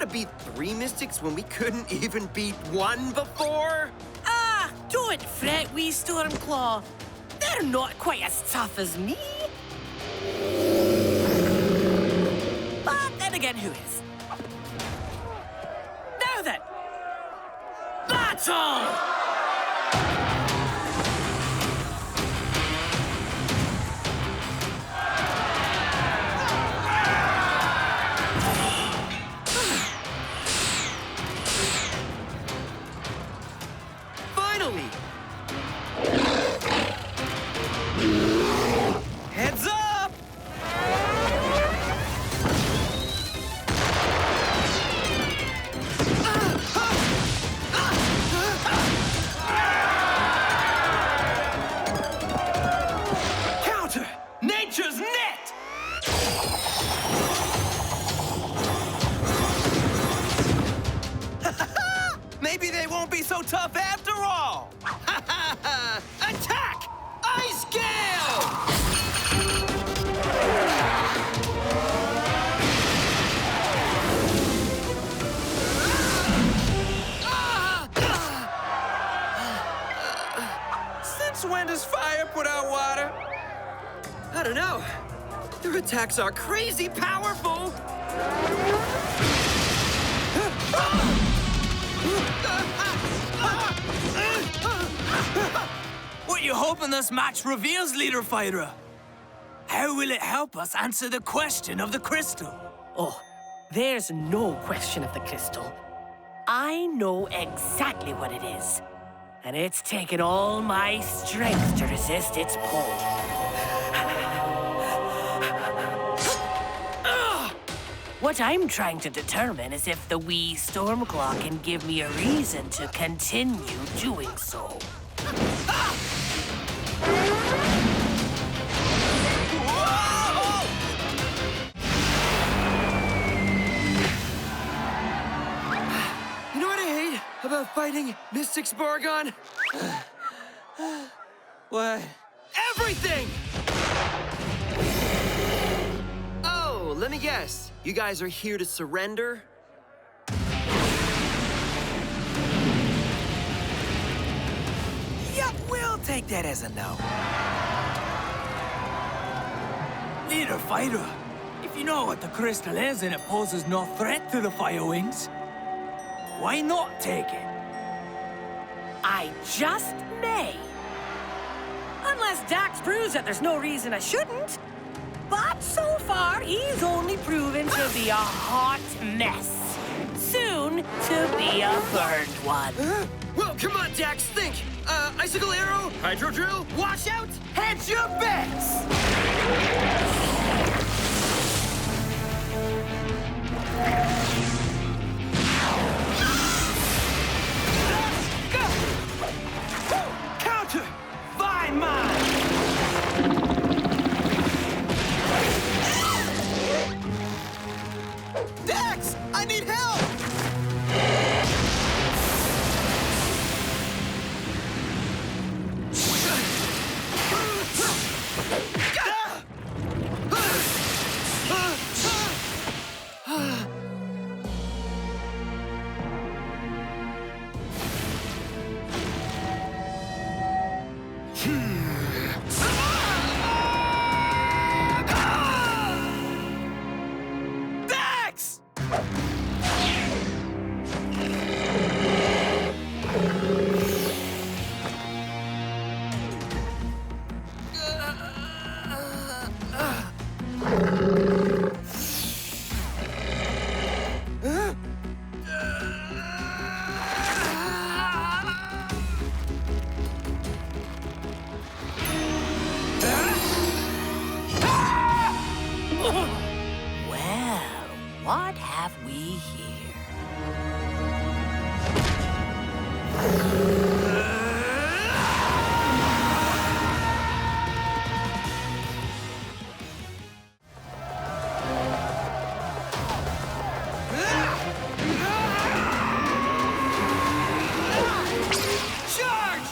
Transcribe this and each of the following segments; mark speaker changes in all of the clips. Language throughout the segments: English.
Speaker 1: to beat 3 mystics when we couldn't even beat 1 before?
Speaker 2: Ah, don't fret, wee Stormclaw. They're not quite as tough as me. But then again, who is? Now then, battle!
Speaker 1: Finally! Heads up! Counter! Nature's net! Maybe they won't be so tough after all! Attack! Ice Gale! Since when does fire put out water? I don't know. Their attacks are crazy powerful!
Speaker 3: What you hoping this match reveals, Leader Fighter? How will it help us answer the question of the crystal?
Speaker 2: Oh, there's no question of the crystal. I know exactly what it is. And it's taken all my strength to resist its pull. What I'm trying to determine is if the wee Stormclaw can give me a reason to continue doing so.
Speaker 1: You know what I hate about fighting Mystic's Bargon?
Speaker 3: What?
Speaker 1: Everything! Oh, let me guess. You guys are here to surrender?
Speaker 3: Yep, we'll take that as a no. Leader Fighter, if you know what the crystal is and it poses no threat to the Fire Wings, why not take it?
Speaker 2: I just may. Unless Dax proves that there's no reason I shouldn't. But so far, he's only proven to be a hot mess. Soon to be a burned one.
Speaker 1: Well, come on, Dax, think! Icicle Arrow, Hydro Drill, Wash Out, hedge your bets! Counter! By mine! Dax! I need help! Dax!
Speaker 2: Well, what have we here?
Speaker 1: Charge!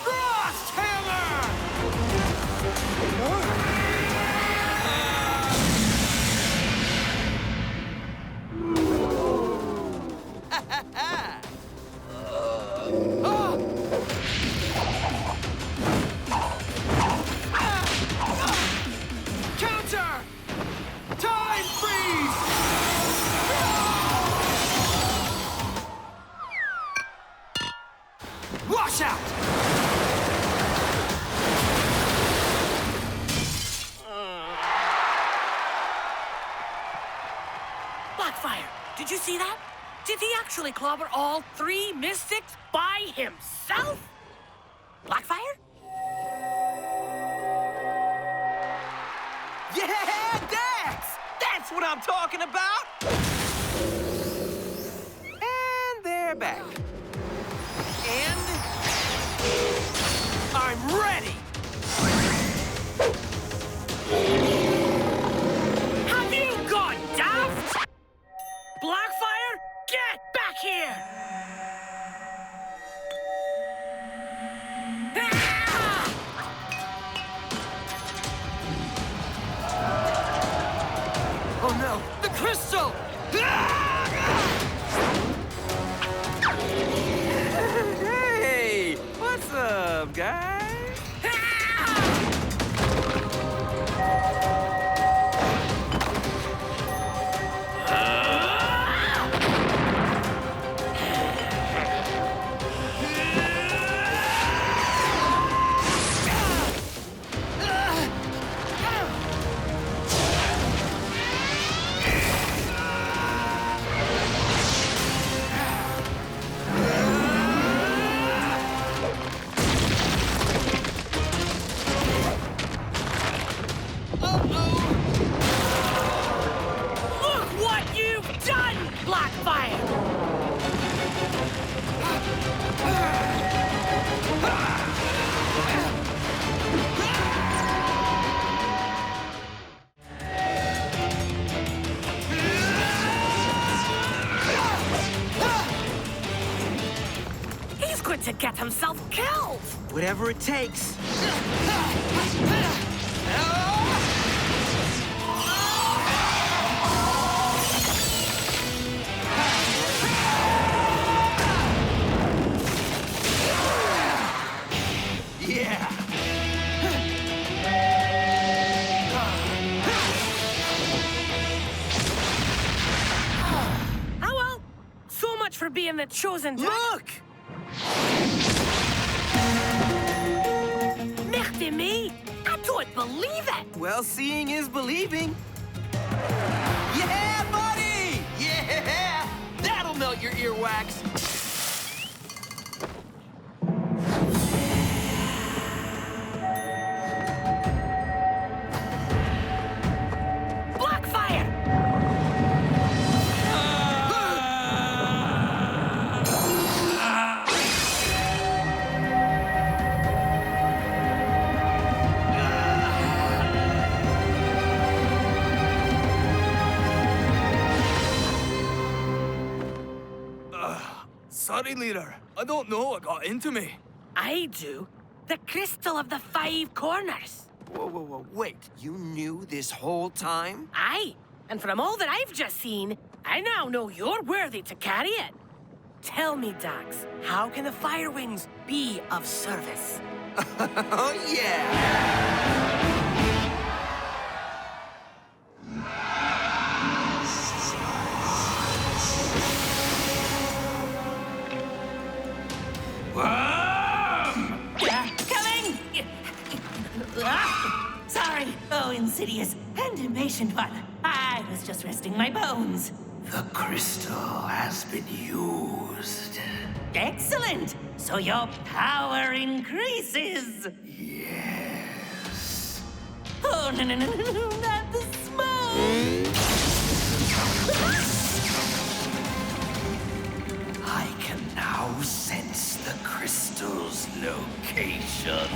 Speaker 1: Frost Hammer! Wash out!
Speaker 2: Blackfire, did you see that? Did he actually clobber all 3 mystics by himself? Blackfire?
Speaker 1: Yeah, Dax! That's what I'm talking about! And they're back. And I'm ready!
Speaker 2: Have you gone daft? Blackfire, get back here! Ah!
Speaker 1: Oh no, the crystal! Hey, what's up, guys?
Speaker 2: Look what you've done, Blackfire! He's going to get himself killed!
Speaker 1: Whatever it takes. Yeah!
Speaker 2: Oh well, so much for being the chosen
Speaker 1: Look!
Speaker 2: Merde me! I don't believe it!
Speaker 1: Well, seeing is believing. Yeah, buddy! Yeah! That'll melt your earwax.
Speaker 2: Blackfire!
Speaker 3: Sorry, leader. I don't know what got into me.
Speaker 2: I do. The crystal of the 5 corners.
Speaker 1: Whoa, wait. You knew this whole time?
Speaker 2: Aye, and from all that I've just seen, I now know you're worthy to carry it. Tell me, Dax, how can the Fire Wings be of service?
Speaker 1: Oh, yeah!
Speaker 4: Coming! Sorry, oh insidious and impatient one. I was just resting my bones.
Speaker 5: The crystal has been used.
Speaker 4: Excellent! So your power increases!
Speaker 5: Yes.
Speaker 4: Oh, no, not the smoke!
Speaker 5: I can now sense the crystal's location.